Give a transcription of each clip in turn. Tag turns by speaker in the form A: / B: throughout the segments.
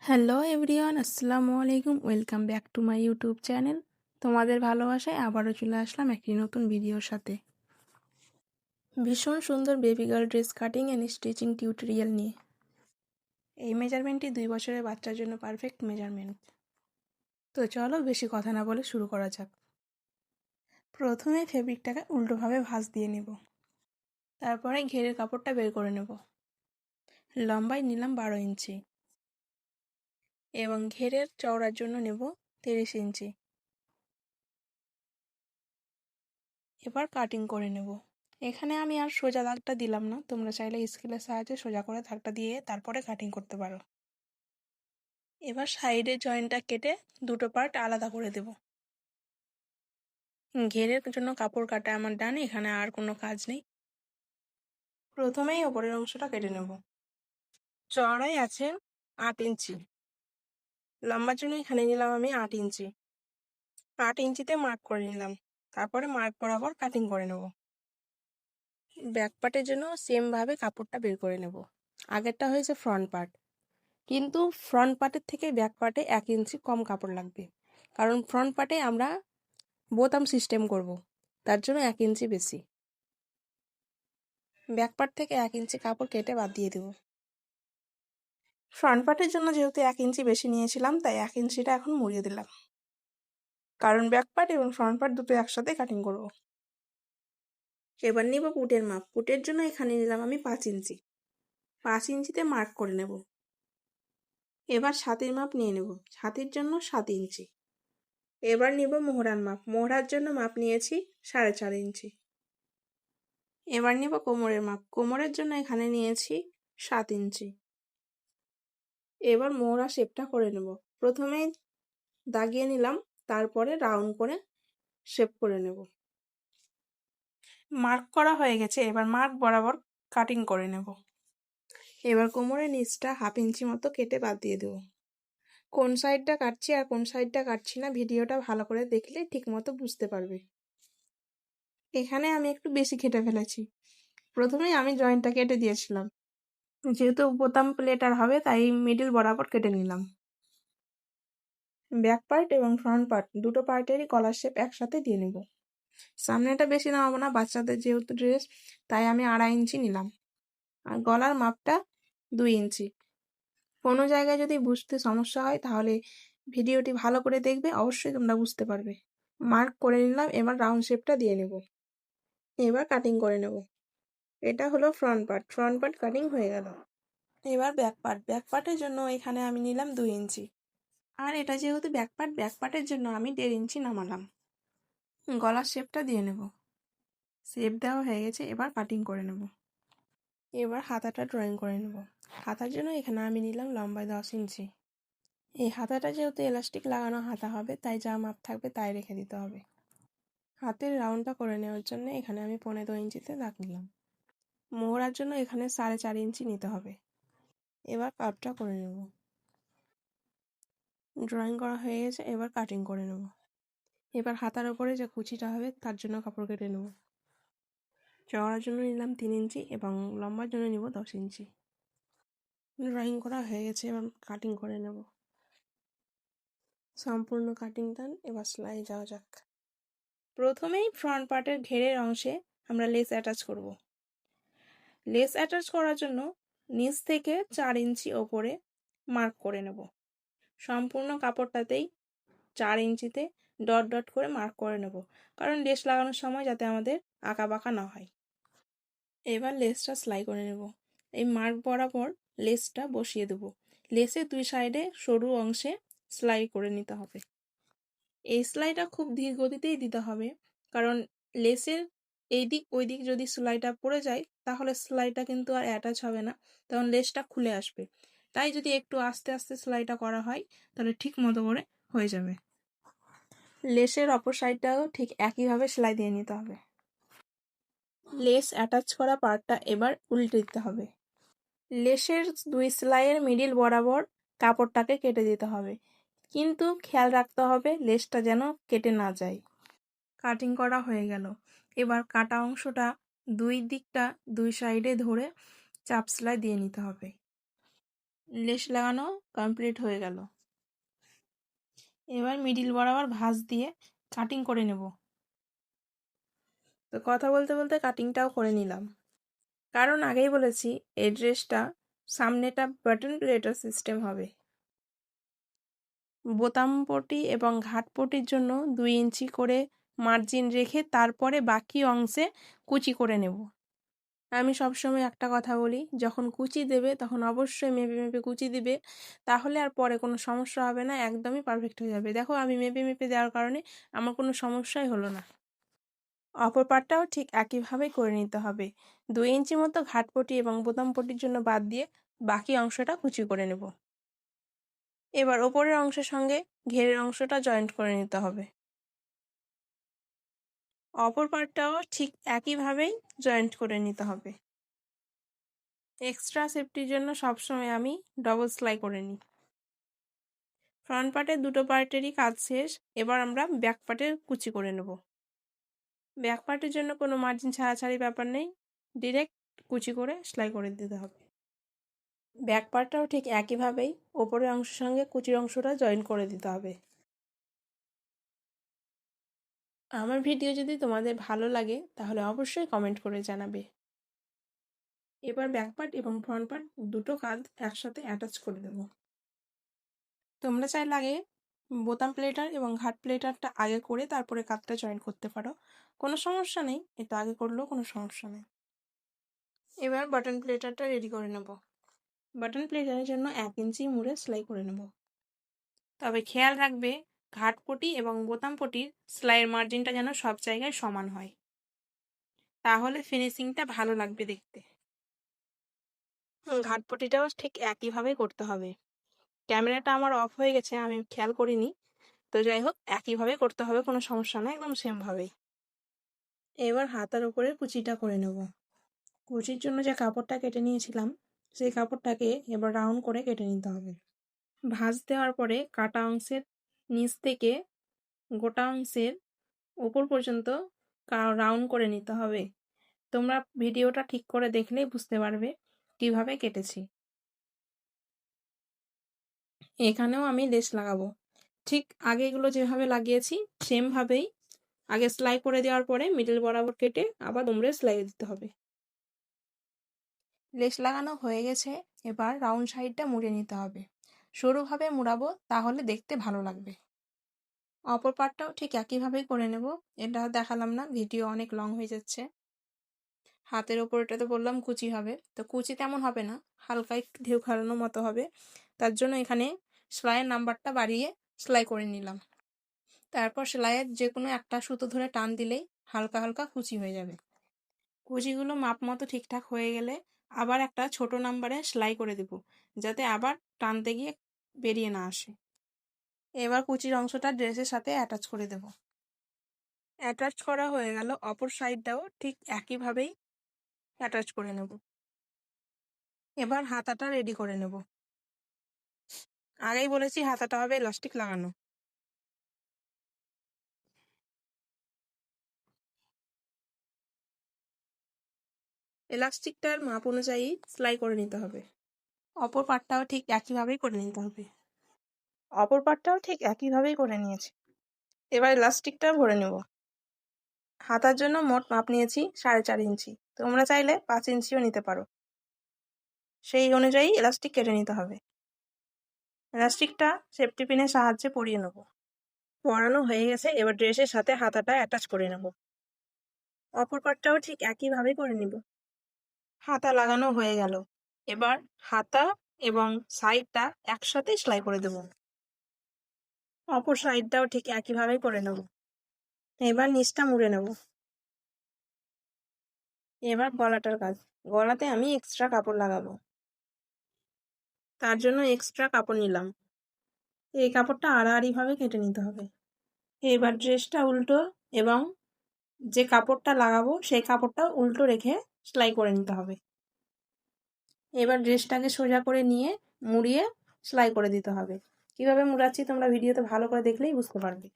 A: Hello everyone, আসসালামু আলাইকুম। Welcome back to my YouTube channel. তোমাদের ভালোবাসায় আবারও চলে আসলাম একটি নতুন ভিডিওর সাথে। ভীষণ সুন্দর baby girl dress cutting and stitching tutorial নিয়ে। এই মেজারমেন্টটি 2 বছরের বাচ্চার জন্য পারফেক্ট মেজারমেন্ট। তো চলো বেশি কথা না বলে শুরু করা যাক। প্রথমে ফেব্রিকটাকে উল্টোভাবে ভাঁজ দিয়ে নেব। তারপরে ঘেরের কাপড়টা বের করে নেব। লম্বায় নিলাম 12 ইঞ্চি এবং ঘেরের চওড়ার জন্য নেব 30 ইঞ্চি। এবার কাটিং করে নেব। এখানে আমি আর সোজা দাগটা দিলাম না, তোমরা চাইলে স্কেলের সাহায্যে সোজা করে দাগটা দিয়ে তারপরে কাটিং করতে পারো। এবার সাইডের জয়েন্টটা কেটে দুটো পার্ট আলাদা করে দেব। ঘেরের জন্য কাপড় কাটা আমার ডান, এখানে আর কোনো কাজ নেই। প্রথমেই ওপরের অংশটা কেটে নেব। চওড়াই আছে 8 ইঞ্চি, লম্বার জন্য এখানে নিলাম আমি 8 ইঞ্চি। 8 ইঞ্চিতে মার্ক করে নিলাম, তারপরে মার্ক বরাবর কাটিং করে নেব। ব্যাক পার্টের জন্য সেম ভাবে কাপড়টা বের করে নেব। আগেরটা হয়েছে ফ্রন্ট পার্ট, কিন্তু ফ্রন্ট পার্টের থেকে ব্যাক পার্টে 1 ইঞ্চি কম কাপড় লাগবে, কারণ ফ্রন্ট পার্টে আমরা বোতাম সিস্টেম করব, তার জন্য 1 ইঞ্চি বেশি। ব্যাক পার্ট থেকে 1 ইঞ্চি কাপড় কেটে বাদ দিয়ে দেব। ফ্রন্ট পার্টের জন্য যেহেতু 1 ইঞ্চি বেশি নিয়েছিলাম, তাই 1 ইঞ্চিটা এখন মুড়িয়ে দিলাম, কারণ ব্যাক পার্ট এবং ফ্রন্ট পার্ট দুটো একসাথে কাটিং করব। এবার নিব পুটের মাপ। পুটের জন্য এখানে নিলাম আমি 5 ইঞ্চি। 5 ইঞ্চিতে মার্ক করে নেব। এবার ছাতির মাপ নিয়ে নেব। ছাতির জন্য 7 ইঞ্চি। এবার নিব মোহরার মাপ। মোহরার জন্য মাপ নিয়েছি 4.5 ইঞ্চি। এবার নিব কোমরের মাপ। কোমরের জন্য এখানে নিয়েছি 7 ইঞ্চি। এবার মোহরা শেপটা করে নেব। প্রথমেই দাগিয়ে নিলাম, তারপরে রাউন্ড করে শেপ করে নেব। মার্ক করা হয়ে গেছে, এবার মার্ক বরাবর কাটিং করে নেব। এবার কোমরের নিচটা 1/2 ইঞ্চি মতো কেটে বাদ দিয়ে দেব। কোন সাইডটা কাটছি আর কোন সাইডটা কাটছি না ভিডিওটা ভালো করে দেখলে ঠিক মতো বুঝতে পারবে। এখানে আমি একটু বেশি কেটে ফেলেছি। প্রথমেই আমি জয়েন্টটা কেটে দিয়েছিলাম, যেহেতু বোতাম প্লেট আর হবে তাই মিডিল বরাবর কেটে নিলাম। ব্যাক পার্ট এবং ফ্রন্ট পার্ট দুটো পার্টেরই গলার শেপ একসাথে দিয়ে নেব। সামনেটা বেশি নামাবো না, বাচ্চাদের যেহেতু ড্রেস, তাই আমি 2.5 ইঞ্চি নিলাম। আর গলার মাপটা 2 ইঞ্চি। কোনো জায়গায় যদি বুঝতে সমস্যা হয় তাহলে ভিডিওটি ভালো করে দেখবে, অবশ্যই তোমরা বুঝতে পারবে। মার্ক করে নিলাম, এবার রাউন্ড শেপটা দিয়ে নেব। এবার কাটিং করে নেব। এটা হলো front part. Front part cutting হয়ে গেল। এবার ব্যাক পার্ট। ব্যাক পার্টের জন্য এখানে আমি নিলাম 2 ইঞ্চি। আর এটা যেহেতু ব্যাক পার্টের জন্য আমি 1.5 ইঞ্চি নামালাম। গলার শেপটা দিয়ে নেব। শেপ দেওয়া হয়ে গেছে, এবার কাটিং করে নেব। এবার হাতাটা ড্রয়িং করে নেব। হাতার জন্য এখানে আমি নিলাম লম্বায় 10 ইঞ্চি। এই হাতাটা যেহেতু এলাস্টিক লাগানো হাতা হবে, তাই যা মাপ থাকবে তাই রেখে দিতে হবে। হাতের রাউন্ডটা করে নেওয়ার জন্য এখানে আমি 15 ইঞ্চিতে দাগ নিলাম। মোহরার জন্য এখানে 4.5 ইঞ্চি নিতে হবে। এবার কাপটা করে নেব। ড্রয়িং করা হয়ে গেছে, এবার কাটিং করে নেব। এবার হাতার ওপরে যে কুচিটা হবে তার জন্য কাপড় কেটে নেব। চওড়ার জন্য নিলাম 3 ইঞ্চি এবং লম্বার জন্য নিব 10 ইঞ্চি। ড্রয়িং করা হয়ে গেছে, এবার কাটিং করে নেব। সম্পূর্ণ কাটিং ডান, এবার সেলাই যাওয়া যাক। প্রথমেই ফ্রন্ট পার্টের ঘেরের অংশে আমরা লেস অ্যাটাচ করব। লেস অ্যাটাচ করার জন্য নিচ থেকে 4 ইঞ্চি ওপরে মার্ক করে নেব। সম্পূর্ণ কাপড়টাতেই 4 ইঞ্চিতে ডট ডট করে মার্ক করে নেব, কারণ লেস লাগানোর সময় যাতে আমাদের আঁকা বাঁকা না হয়। এবার লেসটা সেলাই করে নেব। এই মার্ক বরাবর লেসটা বসিয়ে দেব। লেসের 2 সাইডে সরু অংশে সেলাই করে নিতে হবে। এই সেলাইটা খুব ধীর গতিতেই দিতে হবে, কারণ লেসের এই দিক ওই দিক যদি সেলাইটা পড়ে যায় তাহলে সেলাইটা কিন্তু আর অ্যাটাচ হবে না, তখন লেসটা খুলে আসবে। তাই যদি একটু আস্তে আস্তে সেলাইটা করা হয় তাহলে ঠিক মতো করে হয়ে যাবে। লেসের অপর সাইডটাও ঠিক একইভাবে সেলাই দিয়ে নিতে হবে। লেস অ্যাটাচ করা পার্টটা এবার উল্টে দিতে হবে। লেসের 2 সেলাইয়ের মিডিল বরাবর কাপড়টাকে কেটে দিতে হবে, কিন্তু খেয়াল রাখতে হবে লেসটা যেন কেটে না যায়। কাটিং করা হয়ে গেল। এবার কাটা অংশটা 2 দিকটা 2 সাইডে ধরে চাপ সেলাই দিয়ে নিতে হবে। লেস লাগানো কমপ্লিট হয়ে গেল। এবার মিডিল বরাবর ভাঁজ দিয়ে কাটিং করে নেব। তো কথা বলতে বলতে কাটিংটাও করে নিলাম, কারণ আগেই বলেছি এই ড্রেসটা সামনেটা বাটন প্লেটার সিস্টেম হবে। বোতাম পটি এবং ঘাট পটির জন্য 2 ইঞ্চি করে মার্জিন রেখে তারপরে বাকি অংশে কুচি করে নেব। আমি সবসময় একটা কথা বলি, যখন কুচি দেবে তখন অবশ্যই মেপে মেপে কুচি দিবে, তাহলে আর পরে কোনো সমস্যা হবে না, একদমই পারফেক্ট হয়ে যাবে। দেখো আমি মেপে মেপে দেওয়ার কারণে আমার কোনো সমস্যাই হলো না। অপর পাটটাও ঠিক একইভাবেই করে নিতে হবে। 2 ইঞ্চি মতো ঘাটপটি এবং বোতাম পটির জন্য বাদ দিয়ে বাকি অংশটা কুচি করে নেব। এবার ওপরের অংশের সঙ্গে ঘেরের অংশটা জয়েন্ট করে নিতে হবে। অপর পাটটাও ঠিক একইভাবেই জয়েন্ট করে নিতে হবে। এক্সট্রা সেফটির জন্য সবসময় আমি ডবল সেলাই করে নিই। ফ্রন্ট পার্টের দুটো পার্টেরই কাজ শেষ, এবার আমরা ব্যাক পার্টের কুচি করে নেব। ব্যাক পার্টের জন্য কোনো মার্জিন ছাড়াছাড়ি ব্যাপার নেই, ডিরেক্ট কুচি করে সেলাই করে দিতে হবে। ব্যাক পার্টটাও ঠিক একইভাবেই ওপরের অংশের সঙ্গে কুচির অংশটা জয়েন করে দিতে হবে। আমার ভিডিও যদি তোমাদের ভালো লাগে তাহলে অবশ্যই কমেন্ট করে জানাবে। এবার ব্যাক পার্ট এবং ফ্রন্ট পার্ট দুটো কাঁধ একসাথে অ্যাটাচ করে দেব। তোমরা চাইলে আগে বোতাম প্লেটার এবং ঘাট প্লেটারটা আগে করে তারপরে কাঁধটা জয়েন করতে পারো, কোনো সমস্যা নেই, এটা আগে করলেও কোনো সমস্যা নেই। এবার বাটন প্লেটারটা রেডি করে নেব। বাটন প্লেটারের জন্য 1 ইঞ্চি মুড়ে সেলাই করে নেব। তবে খেয়াল রাখবে ঘাট পটি এবং বোতাম পটির সেলাইয়ের মার্জিনটা যেন সব জায়গায় সমান হয়, তাহলে ফিনিশিংটা ভালো লাগবে দেখতে। ঘাট পটিটাও ঠিক একইভাবে করতে হবে। ক্যামেরাটা আমার অফ হয়ে গেছে, আমি খেয়াল করিনি, তো যাই হোক একইভাবে করতে হবে, কোনো সমস্যা নেই, একদম সেমভাবেই। এবার হাতার উপরে কুচিটা করে নেব। কুচির জন্য যে কাপড়টা কেটে নিয়েছিলাম সেই কাপড়টাকে এবার রাউন্ড করে কেটে নিতে হবে। ভাঁজ দেওয়ার পরে কাটা অংশের নিচ থেকে গোটা অংশের উপর পর্যন্ত রাউন্ড করে নিতে হবে। তোমরা ভিডিওটা ঠিক করে দেখলেই বুঝতে পারবে কিভাবে কেটেছি। এখানেও আমি লেস লাগাবো, ঠিক আগে এগুলো যেভাবে লাগিয়েছি সেমভাবেই আগে সেলাই করে দেওয়ার পরে মিডল বরাবর কেটে আবার দুমড়ে সেলাই দিতে হবে। লেস লাগানো হয়ে গেছে, এবার রাউন্ড সাইডটা মুড়ে নিতে হবে। সরুভাবে মুড়াবো, তাহলে দেখতে ভালো লাগবে। অপর পার্টটাও ঠিক একইভাবেই করে নেব, এটা দেখালাম না, ভিডিও অনেক লং হয়ে যাচ্ছে। হাতের ওপরটা তো বললাম কুচি হবে, তো কুচি তেমন হবে না, হালকা একটু ঢেউ খেলানোর মতো হবে, তার জন্য এখানে সেলাইয়ের নাম্বারটা বাড়িয়ে সেলাই করে নিলাম। তারপর সেলাইয়ের যে কোনো একটা সুতো ধরে টান দিলেই হালকা হালকা কুচি হয়ে যাবে। কুচিগুলো মাপ মতো ঠিকঠাক হয়ে গেলে আবার একটা ছোট নাম্বারে সেলাই করে দেব, যাতে আবার টানতে গিয়ে বেরিয়ে না আসে। এবার কুচির অংশটা ড্রেসের সাথে অ্যাটাচ করে দেব। অ্যাটাচ করা হয়ে গেল, অপর সাইডটাও ঠিক একইভাবেই অ্যাটাচ করে নেব। এবার হাতাটা রেডি করে নেব। আগেই বলেছি হাতাটা হবে ইলাস্টিক লাগানো। ইলাস্টিকটার মাপ অনুযায়ী সেলাই করে নিতে হবে। অপর পাটটাও ঠিক একইভাবেই করে নিতে হবে। অপর পাটটাও ঠিক একইভাবেই করে নিয়েছি। এবার ইলাস্টিকটা ভরে নেব। হাতার জন্য মোট মাপ নিয়েছি 4.5 ইঞ্চি, তোমরা চাইলে 5 ইঞ্চিও নিতে পারো। সেই অনুযায়ী ইলাস্টিক কেটে নিতে হবে। ইলাস্টিকটা সেফটি পিনের সাহায্যে পরিয়ে নেব। পরানো হয়ে গেছে, এবার ড্রেসের সাথে হাতাটা অ্যাটাচ করে নেব। অপর পাটটাও ঠিক একইভাবে করে নিব। হাতা লাগানো হয়ে গেল, এবার হাতা এবং সাইডটা একসাথে সেলাই করে দেব। অপর সাইডটাও ঠিক একইভাবে করে নেব। এবার নিচটা মুড়ে নেব। এবার গলাটার কাজ। গলাতে আমি এক্সট্রা কাপড় লাগাবো, তার জন্য এক্সট্রা কাপড় নিলাম। এই কাপড়টা আড়াআড়িভাবে কেটে নিতে হবে। এবার ড্রেসটা উল্টো এবং যে কাপড়টা লাগাবো সেই কাপড়টা উল্টো রেখে সেলাই করে নিতে হবে। এবার ড্রেসটাকে সোজা করে নিয়ে মুড়িয়ে সেলাই করে দিতে হবে। কিভাবে মুড়াচ্ছি তোমরা ভিডিওতে ভালো করে দেখলেই বুঝতে পারবে।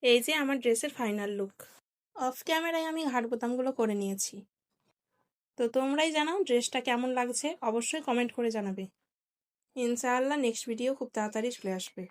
A: এই যে আমার ড্রেসের ফাইনাল লুক। অফ ক্যামেরায় আমি ঘাট বোতামগুলো করে নিয়েছি, তো তোমরাই জানাও ড্রেসটা কেমন লাগছে, অবশ্যই কমেন্ট করে জানাবে। ইনশাআল্লাহ নেক্সট ভিডিও খুব তাড়াতাড়ি চলে আসবে।